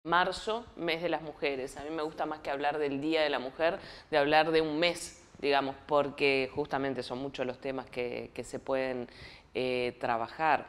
Marzo, mes de las mujeres. A mí me gusta más que hablar del Día de la Mujer, de hablar de un mes, digamos, porque justamente son muchos los temas que se pueden trabajar.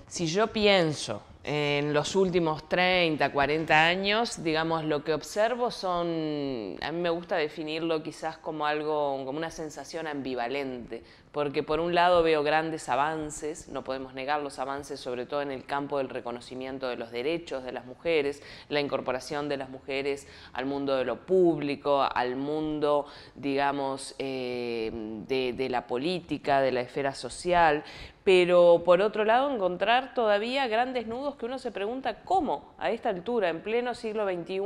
Si yo pienso en los últimos 30, 40 años, digamos, lo que observo son, a mí me gusta definirlo quizás como algo, como una sensación ambivalente, porque por un lado veo grandes avances, no podemos negar los avances, sobre todo en el campo del reconocimiento de los derechos de las mujeres, la incorporación de las mujeres al mundo de lo público, al mundo, digamos, de la política, de la esfera social, pero por otro lado encontrar todavía grandes nudos que uno se pregunta cómo a esta altura, en pleno siglo XXI,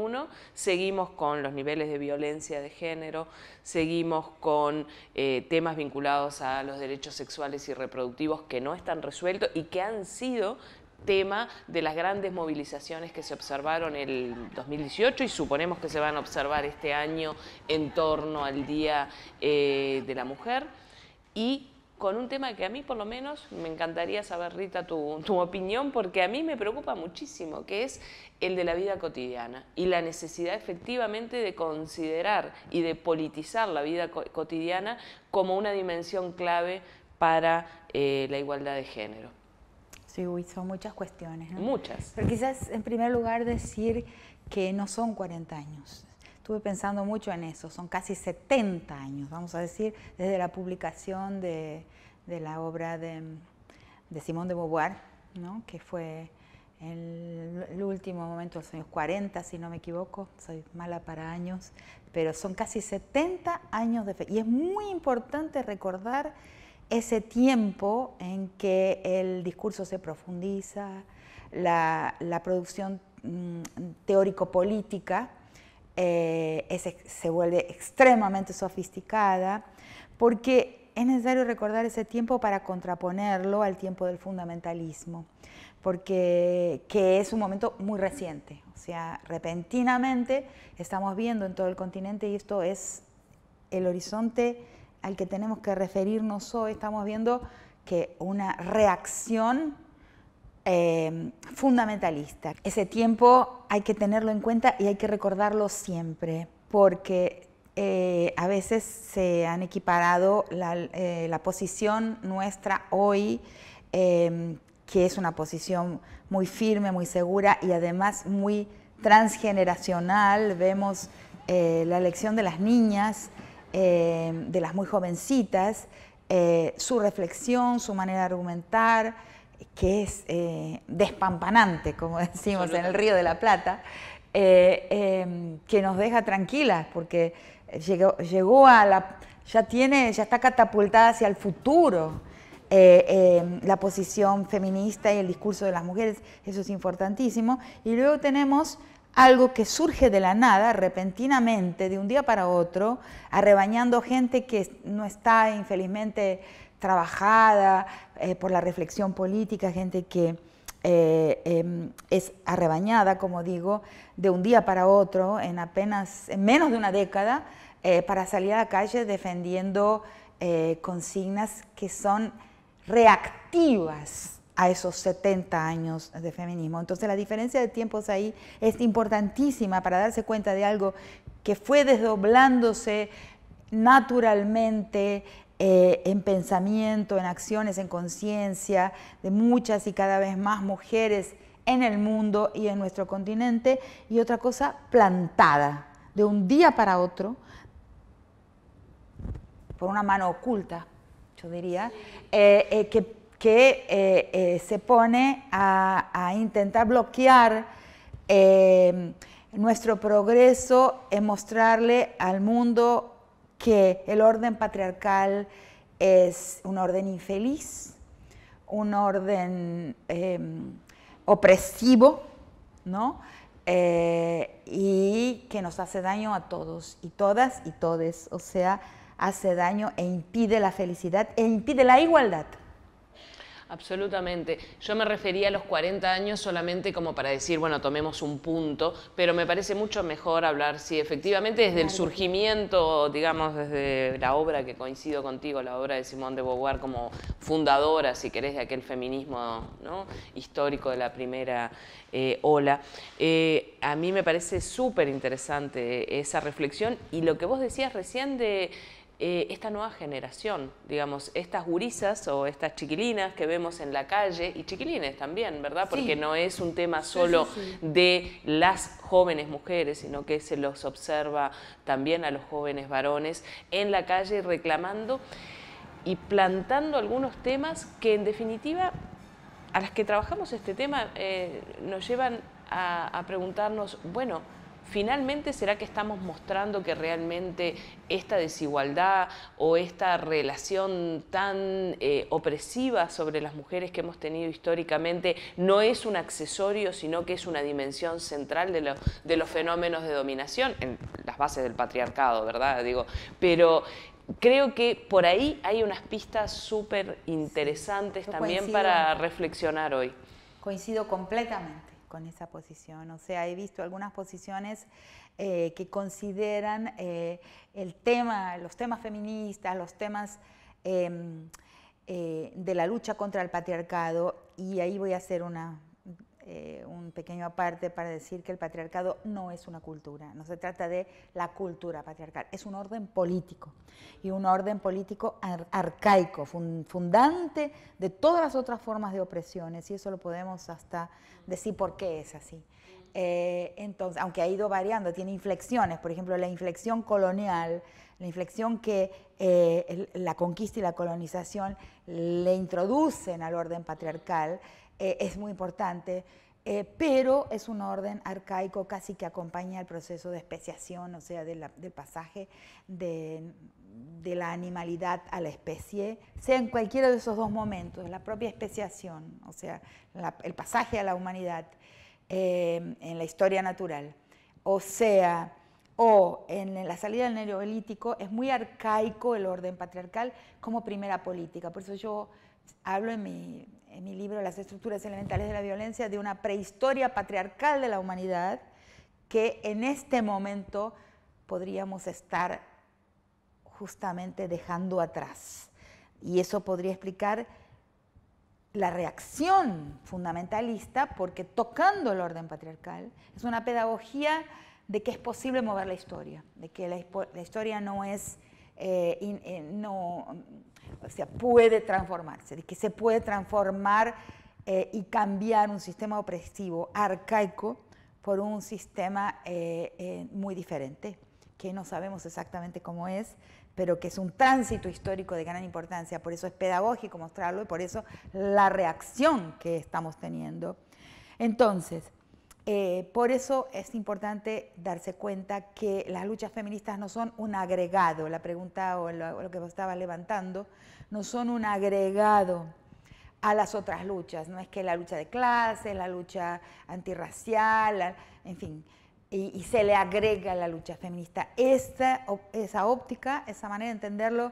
seguimos con los niveles de violencia de género, seguimos con temas vinculados a los derechos sexuales y reproductivos que no están resueltos y que han sido tema de las grandes movilizaciones que se observaron el 2018 y suponemos que se van a observar este año en torno al Día de la Mujer, y con un tema que a mí por lo menos me encantaría saber, Rita, tu opinión, porque a mí me preocupa muchísimo, que es el de la vida cotidiana y la necesidad efectivamente de considerar y de politizar la vida cotidiana como una dimensión clave para la igualdad de género. Sí, son muchas cuestiones, ¿no? Muchas. Pero quizás en primer lugar decir que no son 40 años. Estuve pensando mucho en eso, son casi 70 años, vamos a decir, desde la publicación de la obra de Simone de Beauvoir, ¿no? Que fue el último momento de los años 40, si no me equivoco, soy mala para años, pero son casi 70 años de fe. Y es muy importante recordar ese tiempo en que el discurso se profundiza, la producción teórico-política se vuelve extremadamente sofisticada, porque es necesario recordar ese tiempo para contraponerlo al tiempo del fundamentalismo, porque que es un momento muy reciente, o sea, repentinamente estamos viendo en todo el continente, y esto es el horizonte al que tenemos que referirnos hoy, estamos viendo que una reacción fundamentalista. Ese tiempo hay que tenerlo en cuenta y hay que recordarlo siempre, porque a veces se han equiparado la posición nuestra hoy, que es una posición muy firme, muy segura y además muy transgeneracional. Vemos la elección de las niñas, de las muy jovencitas, su reflexión, su manera de argumentar, que es despampanante, como decimos en el Río de la Plata, que nos deja tranquilas, porque llegó a ya está catapultada hacia el futuro. La posición feminista y el discurso de las mujeres, eso es importantísimo. Y luego tenemos algo que surge de la nada, repentinamente, de un día para otro, arrebañando gente que no está infelizmente trabajada por la reflexión política, gente que es arrebañada, como digo, de un día para otro, en menos de una década, para salir a la calle defendiendo consignas que son reactivas a esos 70 años de feminismo. Entonces la diferencia de tiempos ahí es importantísima para darse cuenta de algo que fue desdoblándose naturalmente en pensamiento, en acciones, en conciencia de muchas y cada vez más mujeres en el mundo y en nuestro continente, y otra cosa plantada de un día para otro por una mano oculta, yo diría, que se pone a intentar bloquear nuestro progreso en mostrarle al mundo que el orden patriarcal es un orden infeliz, un orden opresivo, ¿no? Y que nos hace daño a todos y todas y todes, o sea, hace daño e impide la felicidad e impide la igualdad. Absolutamente. Yo me refería a los 40 años solamente como para decir, bueno, tomemos un punto, pero me parece mucho mejor hablar, sí, efectivamente, desde el surgimiento, digamos, desde la obra que coincido contigo, la obra de Simone de Beauvoir como fundadora, si querés, de aquel feminismo, ¿no?, histórico de la primera ola. A mí me parece súper interesante esa reflexión y lo que vos decías recién de esta nueva generación, digamos, estas gurisas o estas chiquilinas que vemos en la calle, y chiquilines también, ¿verdad? Porque no es un tema solo de las jóvenes mujeres, sino que se los observa también a los jóvenes varones en la calle reclamando y plantando algunos temas que en definitiva a las que trabajamos este tema nos llevan a preguntarnos, bueno, finalmente, ¿será que estamos mostrando que realmente esta desigualdad o esta relación tan opresiva sobre las mujeres que hemos tenido históricamente no es un accesorio, sino que es una dimensión central de los fenómenos de dominación, en las bases del patriarcado, ¿verdad? Digo, pero creo que por ahí hay unas pistas súper interesantes también para reflexionar hoy. Coincido completamente con esa posición. O sea, he visto algunas posiciones que consideran los temas feministas, los temas de la lucha contra el patriarcado, y ahí voy a hacer un pequeño aparte para decir que el patriarcado no es una cultura, no se trata de la cultura patriarcal, es un orden político, y un orden político arcaico, fundante de todas las otras formas de opresiones, y eso lo podemos hasta decir por qué es así. Entonces, aunque ha ido variando, tiene inflexiones, por ejemplo, la inflexión colonial, la inflexión que la conquista y la colonización le introducen al orden patriarcal, es muy importante, pero es un orden arcaico casi que acompaña el proceso de especiación, o sea, del pasaje de la animalidad a la especie, sea en cualquiera de esos dos momentos, la propia especiación, o sea, el pasaje a la humanidad en la historia natural, o sea, o en la salida del neolítico, es muy arcaico el orden patriarcal como primera política. Por eso yo hablo en mi libro Las estructuras elementales de la violencia de una prehistoria patriarcal de la humanidad que en este momento podríamos estar justamente dejando atrás. Y eso podría explicar la reacción fundamentalista, porque tocando el orden patriarcal es una pedagogía de que es posible mover la historia, de que la historia no es, o sea, puede transformarse, de que se puede transformar y cambiar un sistema opresivo arcaico por un sistema muy diferente, que no sabemos exactamente cómo es, pero que es un tránsito histórico de gran importancia. Por eso es pedagógico mostrarlo y por eso la reacción que estamos teniendo. Entonces, por eso es importante darse cuenta que las luchas feministas no son un agregado, la pregunta o lo que vos estabas levantando, no son un agregado a las otras luchas, no es que la lucha de clase, la lucha antirracial, en fin, y se le agrega la lucha feminista. Esa óptica, esa manera de entenderlo,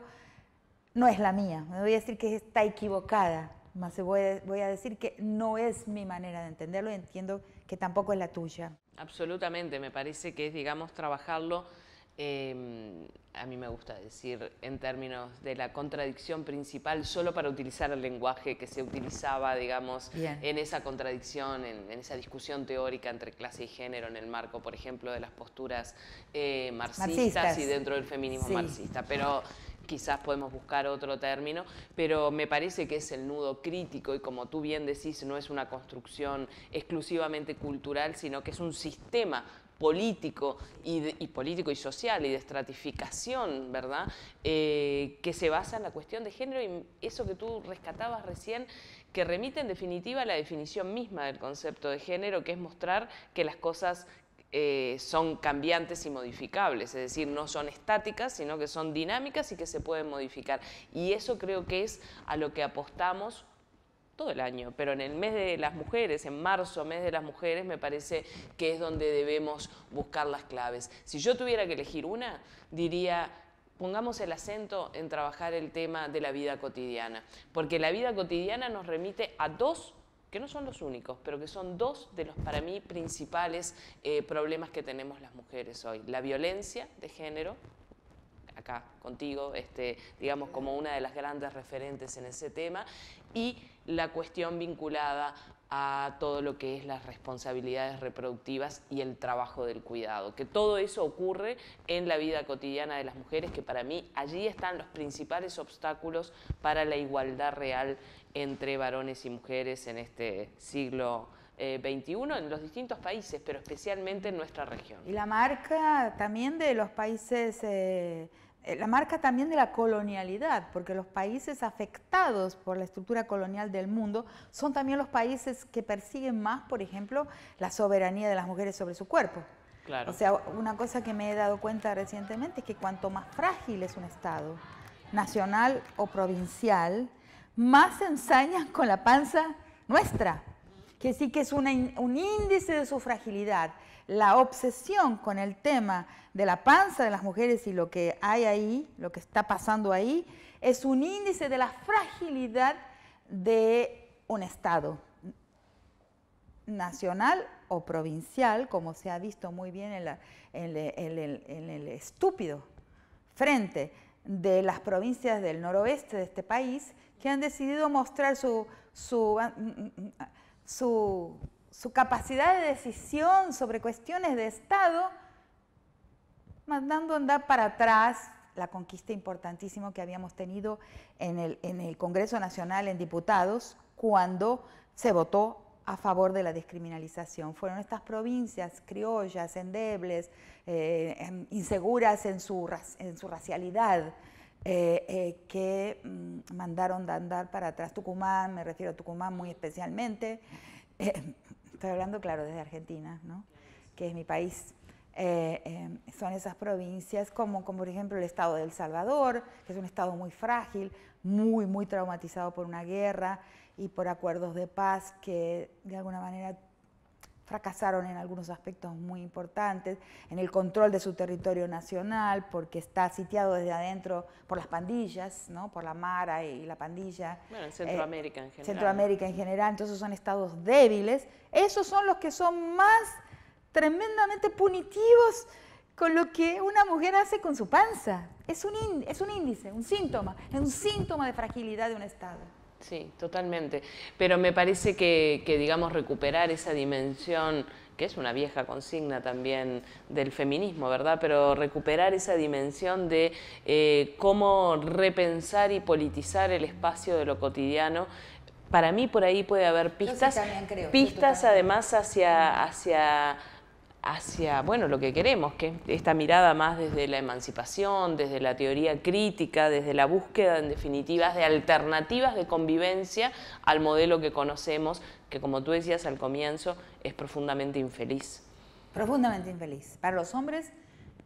no es la mía. Me voy a decir que está equivocada, más voy a decir que no es mi manera de entenderlo y entiendo que tampoco es la tuya. Absolutamente, me parece que es, digamos, trabajarlo, a mí me gusta decir, en términos de la contradicción principal, solo para utilizar el lenguaje que se utilizaba, digamos, en esa contradicción, en esa discusión teórica entre clase y género, en el marco, por ejemplo, de las posturas marxistas y dentro del feminismo marxista. Pero quizás podemos buscar otro término, pero me parece que es el nudo crítico y, como tú bien decís, no es una construcción exclusivamente cultural, sino que es un sistema político político y social y de estratificación, ¿verdad? Que se basa en la cuestión de género, y eso que tú rescatabas recién, que remite en definitiva a la definición misma del concepto de género, que es mostrar que las cosas son cambiantes y modificables, es decir, no son estáticas, sino que son dinámicas y que se pueden modificar. Y eso creo que es a lo que apostamos todo el año, pero en el mes de las mujeres, en marzo, mes de las mujeres, me parece que es donde debemos buscar las claves. Si yo tuviera que elegir una, diría pongamos el acento en trabajar el tema de la vida cotidiana, porque la vida cotidiana nos remite a dos, que no son los únicos, pero que son dos de los, para mí, principales problemas que tenemos las mujeres hoy. La violencia de género, acá contigo, digamos como una de las grandes referentes en ese tema, y la cuestión vinculada a todo lo que es las responsabilidades reproductivas y el trabajo del cuidado, que todo eso ocurre en la vida cotidiana de las mujeres, que para mí allí están los principales obstáculos para la igualdad real entre varones y mujeres en este siglo XXI, en los distintos países, pero especialmente en nuestra región. Y la marca también de los países... la marca también de la colonialidad, porque los países afectados por la estructura colonial del mundo son también los países que persiguen más, por ejemplo, la soberanía de las mujeres sobre su cuerpo. Claro. O sea, una cosa que me he dado cuenta recientemente es que cuanto más frágil es un Estado, nacional o provincial, más se ensañan con la panza nuestra, que sí que es un índice de su fragilidad. La obsesión con el tema de la panza de las mujeres y lo que hay ahí, lo que está pasando ahí, es un índice de la fragilidad de un Estado nacional o provincial, como se ha visto muy bien en el estúpido frente de las provincias del noroeste de este país, que han decidido mostrar su capacidad de decisión sobre cuestiones de Estado, mandando andar para atrás la conquista importantísima que habíamos tenido en el Congreso Nacional en diputados, cuando se votó a favor de la descriminalización. Fueron estas provincias criollas, endebles, inseguras en su racialidad, que mandaron de andar para atrás. Tucumán, me refiero a Tucumán muy especialmente, estoy hablando, claro, desde Argentina, ¿no?, que es mi país. Son esas provincias como por ejemplo el estado de El Salvador, que es un estado muy frágil, muy traumatizado por una guerra y por acuerdos de paz que de alguna manera fracasaron en algunos aspectos muy importantes, en el control de su territorio nacional, porque está sitiado desde adentro por las pandillas, ¿no?, por la Mara y la pandilla. Bueno, en Centroamérica en general. Centroamérica en general, entonces son estados débiles. Esos son los que son más tremendamente punitivos con lo que una mujer hace con su panza. Es un índice, un síntoma de fragilidad de un Estado. Sí, totalmente. Pero me parece que digamos, recuperar esa dimensión, que es una vieja consigna también del feminismo, ¿verdad? Pero recuperar esa dimensión de cómo repensar y politizar el espacio de lo cotidiano. Para mí por ahí puede haber pistas, yo sí también creo, pistas además hacia bueno, lo que queremos, que es esta mirada más desde la emancipación, desde la teoría crítica, desde la búsqueda, en definitiva, de alternativas de convivencia al modelo que conocemos, que como tú decías al comienzo, es profundamente infeliz. Profundamente infeliz, para los hombres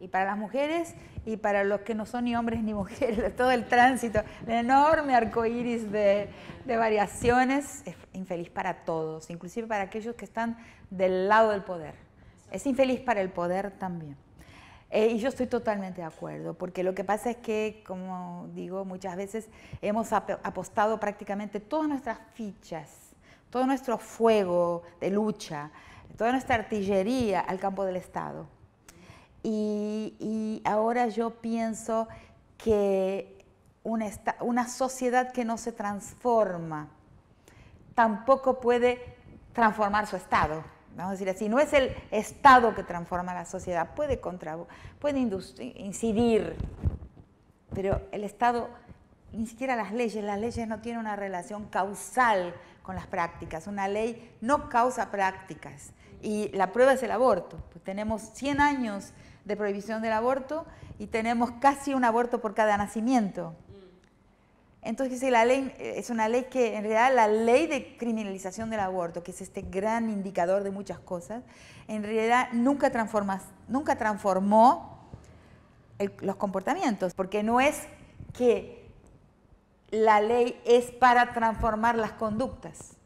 y para las mujeres y para los que no son ni hombres ni mujeres, todo el tránsito, el enorme arcoíris de variaciones, es infeliz para todos, inclusive para aquellos que están del lado del poder. Es infeliz para el poder también. Y yo estoy totalmente de acuerdo, porque lo que pasa es que, como digo, muchas veces hemos apostado prácticamente todas nuestras fichas, todo nuestro fuego de lucha, toda nuestra artillería al campo del Estado. Y ahora yo pienso que una sociedad que no se transforma tampoco puede transformar su Estado. Vamos a decir así, no es el Estado que transforma la sociedad, puede incidir, pero el Estado, ni siquiera las leyes no tienen una relación causal con las prácticas. Una ley no causa prácticas y la prueba es el aborto. Pues tenemos 100 años de prohibición del aborto y tenemos casi un aborto por cada nacimiento. Entonces la ley es una ley que, en realidad, la ley de criminalización del aborto, que es este gran indicador de muchas cosas, en realidad nunca transformó los comportamientos, porque no es que la ley es para transformar las conductas,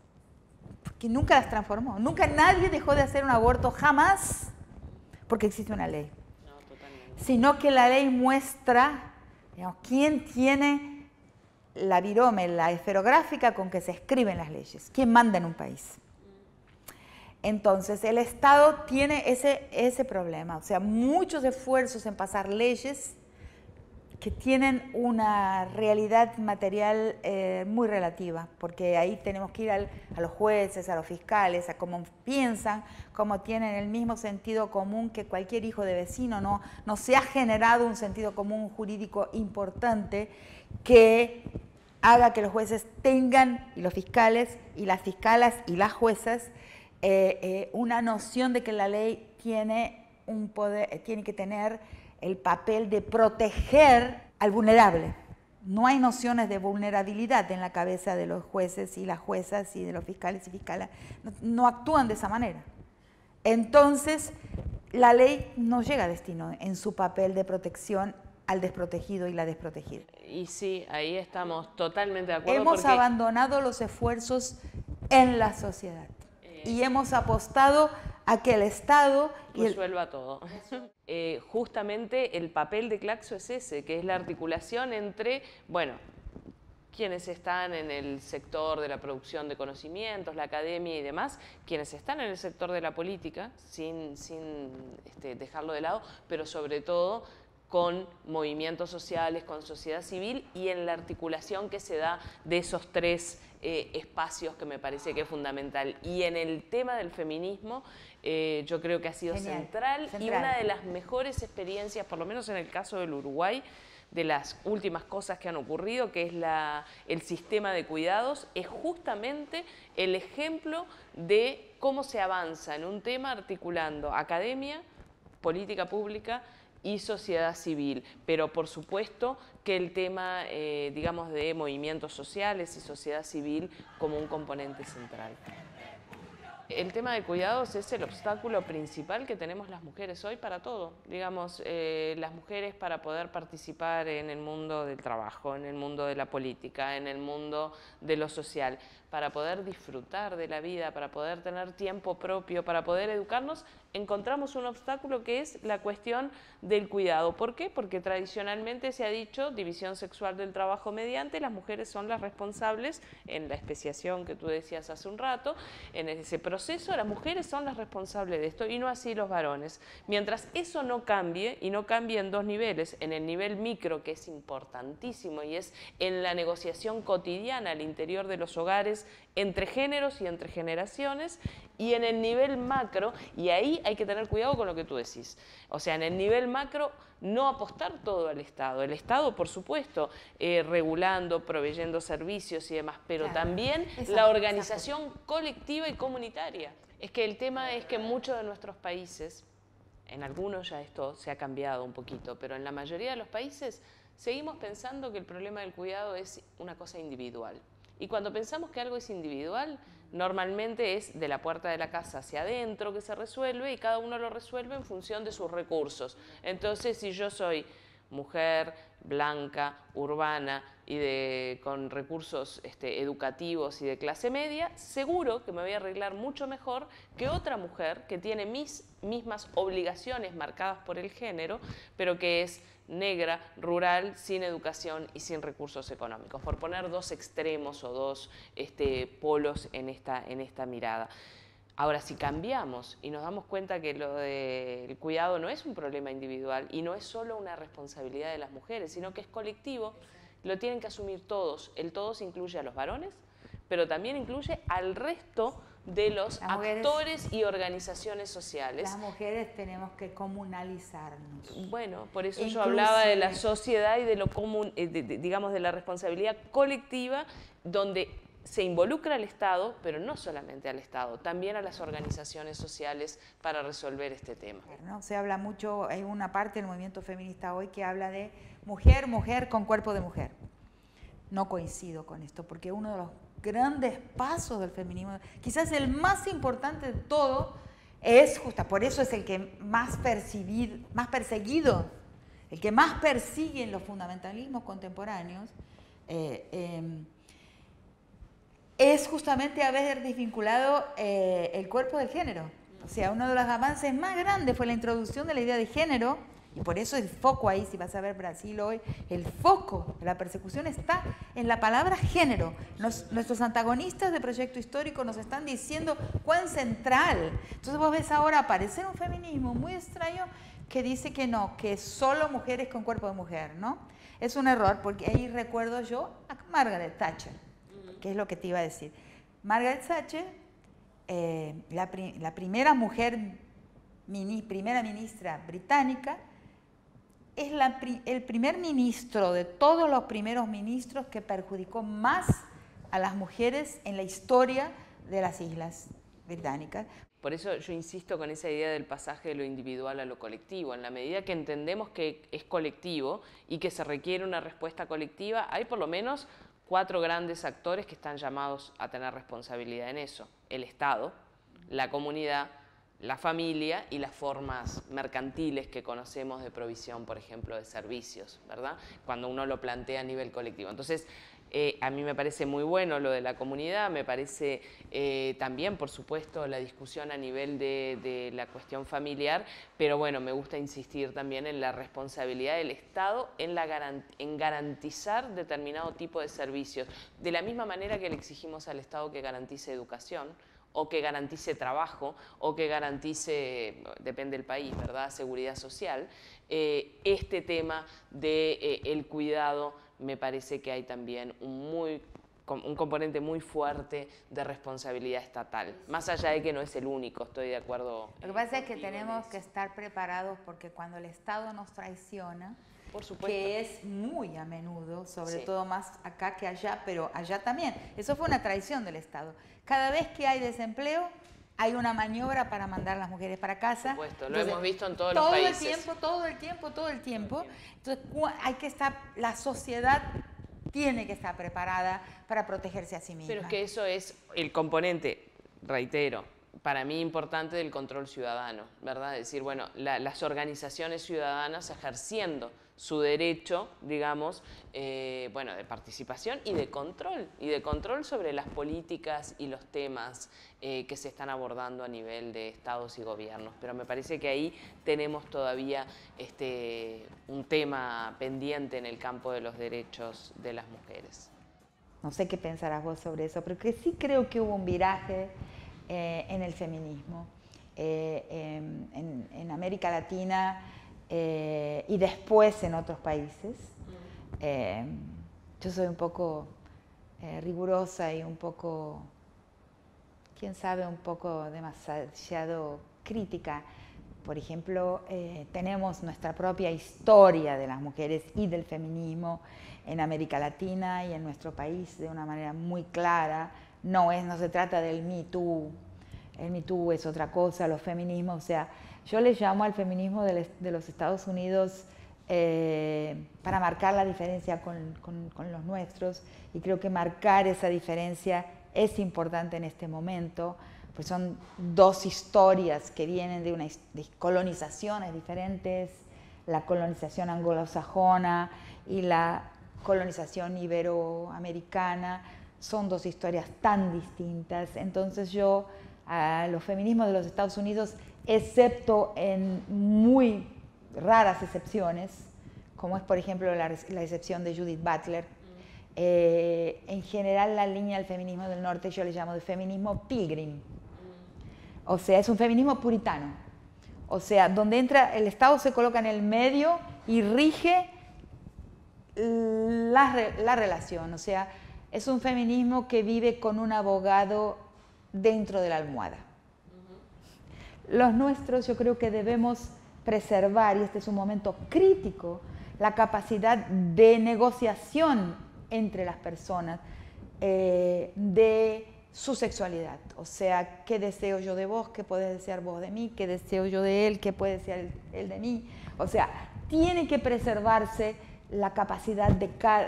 porque nunca las transformó, nunca nadie dejó de hacer un aborto, jamás, porque existe una ley, sino que la ley muestra Digamos, ¿quién tiene la virome, la esferográfica con que se escriben las leyes? ¿Quién manda en un país? Entonces, el Estado tiene ese problema, o sea, muchos esfuerzos en pasar leyes que tienen una realidad material muy relativa, porque ahí tenemos que ir a los jueces, a los fiscales, a cómo piensan, cómo tienen el mismo sentido común que cualquier hijo de vecino. No se ha generado un sentido común jurídico importante que haga que los jueces tengan, y los fiscales, y las fiscalas, y las juezas, una noción de que la ley tiene un poder, tiene que tener el papel de proteger al vulnerable. No hay nociones de vulnerabilidad en la cabeza de los jueces y las juezas y de los fiscales y fiscalas. No actúan de esa manera. Entonces, la ley no llega a destino en su papel de protección al desprotegido y la desprotegida. Y sí, ahí estamos totalmente de acuerdo. Hemos abandonado los esfuerzos en la sociedad y hemos apostado a que el Estado resuelva todo. Justamente el papel de Claxo es ese, que es la articulación entre, bueno, quienes están en el sector de la producción de conocimientos, la academia y demás, quienes están en el sector de la política, sin dejarlo de lado, pero sobre todo con movimientos sociales, con sociedad civil y en la articulación que se da de esos tres espacios que me parece que es fundamental. Y en el tema del feminismo yo creo que ha sido central y una de las mejores experiencias, por lo menos en el caso del Uruguay, de las últimas cosas que han ocurrido, que es el sistema de cuidados, es justamente el ejemplo de cómo se avanza en un tema articulando academia, política pública y sociedad civil, pero por supuesto que el tema, digamos, de movimientos sociales y sociedad civil como un componente central. El tema de cuidados es el obstáculo principal que tenemos las mujeres hoy para todo. Digamos, las mujeres para poder participar en el mundo del trabajo, en el mundo de la política, en el mundo de lo social, para poder disfrutar de la vida, para poder tener tiempo propio, para poder educarnos, encontramos un obstáculo que es la cuestión del cuidado. ¿Por qué? Porque tradicionalmente se ha dicho división sexual del trabajo mediante, las mujeres son las responsables, en la especiación que tú decías hace un rato, en ese proceso las mujeres son las responsables de esto y no así los varones. Mientras eso no cambie, y no cambie en dos niveles, en el nivel micro, que es importantísimo y es en la negociación cotidiana al interior de los hogares, entre géneros y entre generaciones, y en el nivel macro, y ahí hay que tener cuidado con lo que tú decís. O sea, en el nivel macro, no apostar todo al Estado. El Estado, por supuesto, regulando, proveyendo servicios y demás, pero también la organización colectiva y comunitaria. Es que el tema es que en muchos de nuestros países, en algunos ya esto se ha cambiado un poquito, pero en la mayoría de los países seguimos pensando que el problema del cuidado es una cosa individual. Y cuando pensamos que algo es individual, normalmente es de la puerta de la casa hacia adentro que se resuelve y cada uno lo resuelve en función de sus recursos. Entonces, si yo soy mujer, blanca, urbana y con recursos educativos y de clase media, seguro que me voy a arreglar mucho mejor que otra mujer que tiene mis mismas obligaciones marcadas por el género, pero que es negra, rural, sin educación y sin recursos económicos, por poner dos extremos o dos polos en esta mirada. Ahora, si cambiamos y nos damos cuenta que lo del cuidado no es un problema individual y no es solo una responsabilidad de las mujeres, sino que es colectivo, lo tienen que asumir todos. El todos incluye a los varones, pero también incluye al resto de los actores y organizaciones sociales. Las mujeres tenemos que comunalizarnos. Bueno, por eso yo hablaba de la sociedad y de lo común, digamos, de la responsabilidad colectiva, donde se involucra al Estado, pero no solamente al Estado, también a las organizaciones sociales para resolver este tema. ¿No? Se habla mucho, hay una parte del movimiento feminista hoy que habla de mujer, mujer con cuerpo de mujer. No coincido con esto, porque uno de los grandes pasos del feminismo, quizás el más importante de todo, es justo, por eso es el que más perseguido, el que más persiguen los fundamentalismos contemporáneos, es justamente haber desvinculado el cuerpo del género. O sea, uno de los avances más grandes fue la introducción de la idea de género Y por eso el foco ahí, si vas a ver Brasil hoy, el foco de la persecución está en la palabra género. Nuestros antagonistas de Proyecto Histórico nos están diciendo cuán central. Entonces vos ves ahora aparecer un feminismo muy extraño que dice que no, que solo mujeres con cuerpo de mujer, ¿no? Es un error, porque ahí recuerdo yo a Margaret Thatcher, que es lo que te iba a decir. Margaret Thatcher, la primera mujer, primera ministra británica, es el primer ministro de todos los primeros ministros que perjudicó más a las mujeres en la historia de las islas británicas. Por eso yo insisto con esa idea del pasaje de lo individual a lo colectivo. En la medida que entendemos que es colectivo y que se requiere una respuesta colectiva, hay por lo menos 4 grandes actores que están llamados a tener responsabilidad en eso. El Estado, la comunidad, la familia y las formas mercantiles que conocemos de provisión, por ejemplo, de servicios, ¿verdad? Cuando uno lo plantea a nivel colectivo. Entonces, a mí me parece muy bueno lo de la comunidad, me parece también, por supuesto, la discusión a nivel de la cuestión familiar, pero bueno, me gusta insistir también en la responsabilidad del Estado en garantizar determinado tipo de servicios, de la misma manera que le exigimos al Estado que garantice educación, o que garantice trabajo, o que garantice, depende del país, ¿verdad?, seguridad social. Este tema del cuidado, me parece que hay también un componente muy fuerte de responsabilidad estatal, más allá de que no es el único, estoy de acuerdo. Lo que pasa es que tenemos que estar preparados porque cuando el Estado nos traiciona, por supuesto, que es muy a menudo, sobre todo más acá que allá, pero allá también, eso fue una traición del Estado. Cada vez que hay desempleo, hay una maniobra para mandar a las mujeres para casa. Por supuesto, lo hemos visto en todos los países. Todo el tiempo. Entonces, hay que estar, la sociedad tiene que estar preparada para protegerse a sí misma. Pero es que eso es el componente, reitero, para mí importante del control ciudadano, ¿verdad? Es decir, bueno, las organizaciones ciudadanas ejerciendo su derecho, digamos, bueno, de participación y de control sobre las políticas y los temas que se están abordando a nivel de estados y gobiernos. Pero me parece que ahí tenemos todavía un tema pendiente en el campo de los derechos de las mujeres. No sé qué pensarás vos sobre eso, pero que sí creo que hubo un viraje en el feminismo, en América Latina y después en otros países. Yo soy un poco rigurosa y un poco, quién sabe, un poco demasiado crítica. Por ejemplo, tenemos nuestra propia historia de las mujeres y del feminismo en América Latina y en nuestro país de una manera muy clara. No se trata del Me Too. El Me Too es otra cosa, los feminismos, o sea, yo les llamo al feminismo de los Estados Unidos para marcar la diferencia con los nuestros, y creo que marcar esa diferencia es importante en este momento, pues son 2 historias que vienen de colonizaciones diferentes, la colonización anglosajona y la colonización iberoamericana. Son 2 historias tan distintas. Entonces yo a los feminismos de los Estados Unidos, excepto en muy raras excepciones, como es por ejemplo la excepción de Judith Butler, en general la línea del feminismo del norte yo le llamo de feminismo pilgrim. O sea, es un feminismo puritano. O sea, donde entra, el Estado se coloca en el medio y rige la relación. O sea, es un feminismo que vive con un abogado dentro de la almohada. Los nuestros, yo creo que debemos preservar, y este es un momento crítico, la capacidad de negociación entre las personas de su sexualidad. O sea, qué deseo yo de vos, qué puedes desear vos de mí, qué deseo yo de él, qué puede desear él de mí. O sea, tiene que preservarse la capacidad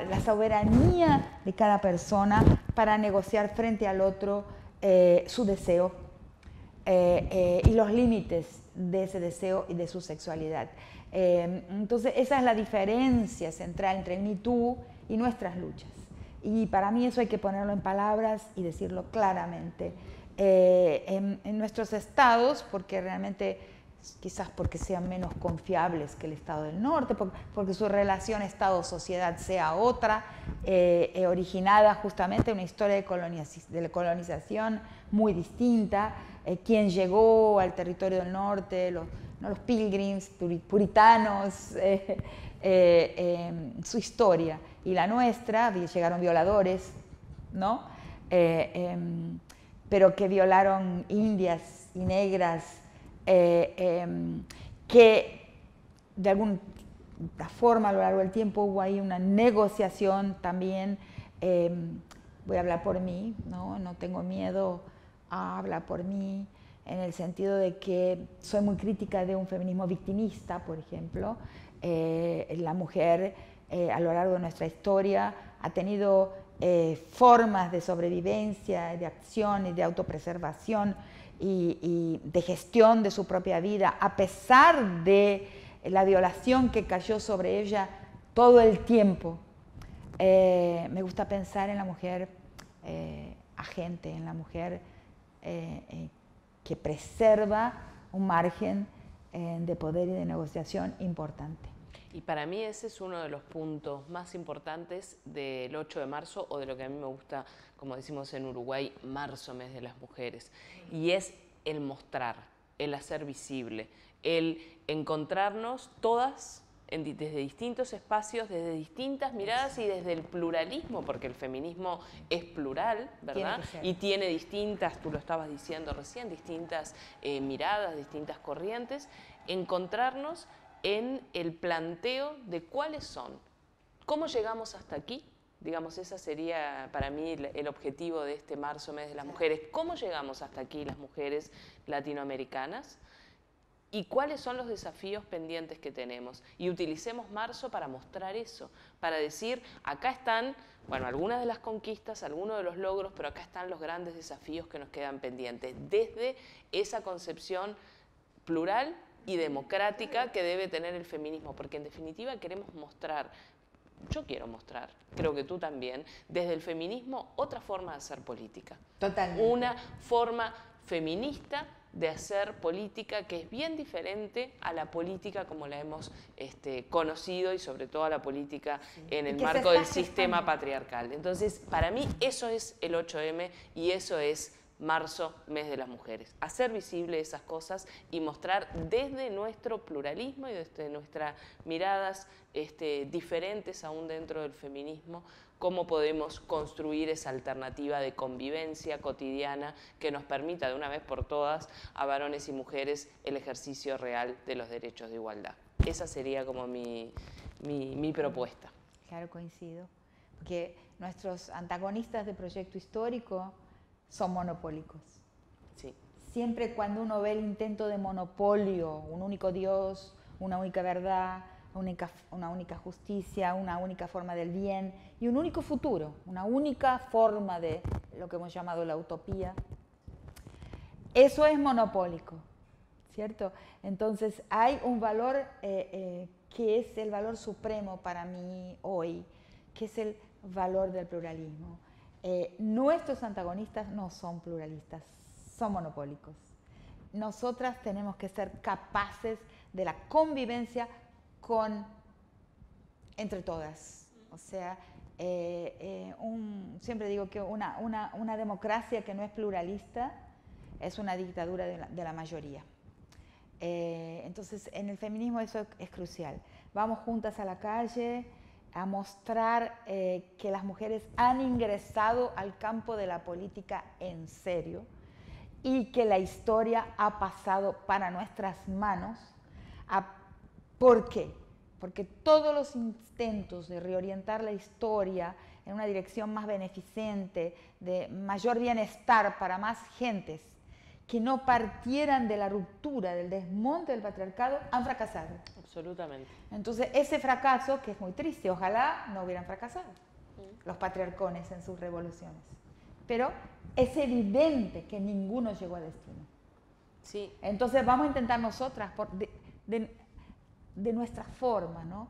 la soberanía de cada persona para negociar frente al otro su deseo y los límites de ese deseo y de su sexualidad. Entonces, esa es la diferencia central entre el Me Too y nuestras luchas. Y para mí eso hay que ponerlo en palabras y decirlo claramente. En nuestros estados, porque realmente quizás porque sean menos confiables que el Estado del Norte, porque su relación Estado-sociedad sea otra, originada justamente en una historia de colonización muy distinta, quien llegó al territorio del norte, los pilgrims, puritanos, su historia, y la nuestra, llegaron violadores, ¿no? Pero que violaron indias y negras, que de alguna forma a lo largo del tiempo hubo ahí una negociación también. Voy a hablar por mí, no tengo miedo a hablar por mí, en el sentido de que soy muy crítica de un feminismo victimista, por ejemplo. La mujer a lo largo de nuestra historia ha tenido formas de sobrevivencia, de acción y de autopreservación y de gestión de su propia vida, a pesar de la violación que cayó sobre ella todo el tiempo. Me gusta pensar en la mujer agente, en la mujer que preserva un margen de poder y de negociación importante. Y para mí ese es uno de los puntos más importantes del 8 de marzo, o de lo que a mí me gusta, como decimos en Uruguay, marzo, mes de las mujeres. Y es el mostrar, el hacer visible, el encontrarnos todas desde distintos espacios, desde distintas miradas y desde el pluralismo, porque el feminismo es plural, ¿verdad? Y tiene distintas, tú lo estabas diciendo recién, distintas miradas, distintas corrientes. Encontrarnos en el planteo de cuáles son, cómo llegamos hasta aquí, digamos, esa sería para mí el objetivo de este marzo, mes de las mujeres, cómo llegamos hasta aquí las mujeres latinoamericanas y cuáles son los desafíos pendientes que tenemos. Y utilicemos marzo para mostrar eso, para decir, acá están, bueno, algunas de las conquistas, algunos de los logros, pero acá están los grandes desafíos que nos quedan pendientes, desde esa concepción plural y democrática que debe tener el feminismo, porque en definitiva queremos mostrar, yo quiero mostrar, creo que tú también, desde el feminismo otra forma de hacer política. Totalmente. Una forma feminista de hacer política que es bien diferente a la política como la hemos conocido y sobre todo a la política en el marco del sistema patriarcal. Entonces, para mí eso es el 8M y eso es marzo, mes de las mujeres. Hacer visible esas cosas y mostrar desde nuestro pluralismo y desde nuestras miradas diferentes aún dentro del feminismo, cómo podemos construir esa alternativa de convivencia cotidiana que nos permita de una vez por todas a varones y mujeres el ejercicio real de los derechos de igualdad. Esa sería como mi propuesta. Claro, coincido. Porque nuestros antagonistas de proyecto histórico son monopólicos. Sí. Siempre cuando uno ve el intento de monopolio, un único Dios, una única verdad, una única justicia, una única forma del bien y un único futuro, una única forma de lo que hemos llamado la utopía, eso es monopólico, ¿cierto? Entonces hay un valor que es el valor supremo para mí hoy, que es el valor del pluralismo. Nuestros antagonistas no son pluralistas, son monopólicos. Nosotras tenemos que ser capaces de la convivencia entre todas. O sea, siempre digo que una democracia que no es pluralista es una dictadura de la mayoría. Entonces, en el feminismo eso es crucial. Vamos juntas a la calle a mostrar que las mujeres han ingresado al campo de la política en serio y que la historia ha pasado para nuestras manos. ¿Por qué? Porque todos los intentos de reorientar la historia en una dirección más beneficente, de mayor bienestar para más gentes, que no partieran de la ruptura, del desmonte del patriarcado, han fracasado. Absolutamente. Entonces, ese fracaso, que es muy triste, ojalá no hubieran fracasado los patriarcones en sus revoluciones. Pero es evidente que ninguno llegó a destino. Sí. Entonces, vamos a intentar nosotras, de nuestra forma, ¿no?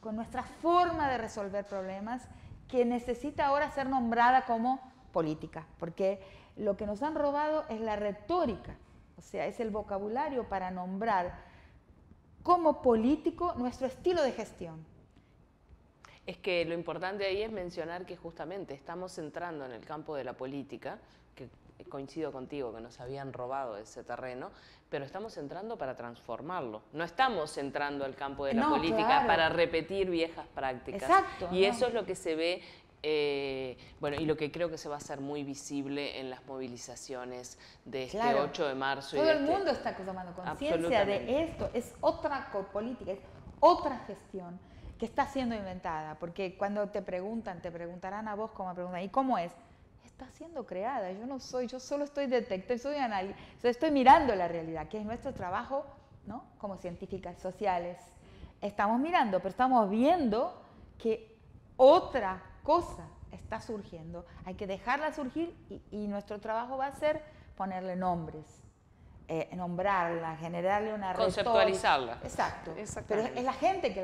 Con nuestra forma de resolver problemas, que necesita ahora ser nombrada como política, porque lo que nos han robado es la retórica. O O sea, es el vocabulario para nombrar como político nuestro estilo de gestión. Es que lo importante ahí es mencionar que justamente estamos entrando en el campo de la política, que coincido contigo que nos habían robado ese terreno, pero estamos entrando para transformarlo. No estamos entrando al campo de la política claro, para repetir viejas prácticas. Exacto. Y eso es lo que se ve, bueno, y lo que creo que se va a hacer muy visible en las movilizaciones de este 8 de marzo. Todo el mundo está tomando conciencia de esto. Es otra política, es otra gestión que está siendo inventada, porque cuando te preguntarán a vos como me preguntan, ¿y cómo es? Está siendo creada, yo no soy, yo solo estoy detectando, soy analista, estoy mirando la realidad, que es nuestro trabajo, ¿no? Como científicas sociales. Estamos mirando, pero estamos viendo que otra cosa está surgiendo. Hay que dejarla surgir y nuestro trabajo va a ser ponerle nombres. Nombrarla, generarle una conceptualizarla. Exacto. Pero es la gente que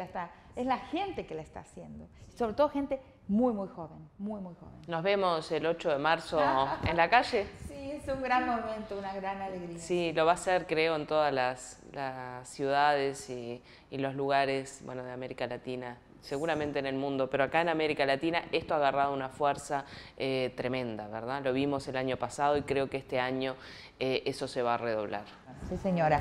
la está haciendo. Sobre todo gente muy, muy joven, muy, muy joven. Nos vemos el 8 de marzo en la calle. Sí, es un gran momento, una gran alegría. Sí, lo va a ser, creo, en todas las ciudades y los lugares, bueno, de América Latina. Seguramente en el mundo, pero acá en América Latina esto ha agarrado una fuerza tremenda, ¿verdad? Lo vimos el año pasado y creo que este año eso se va a redoblar. Sí, señora.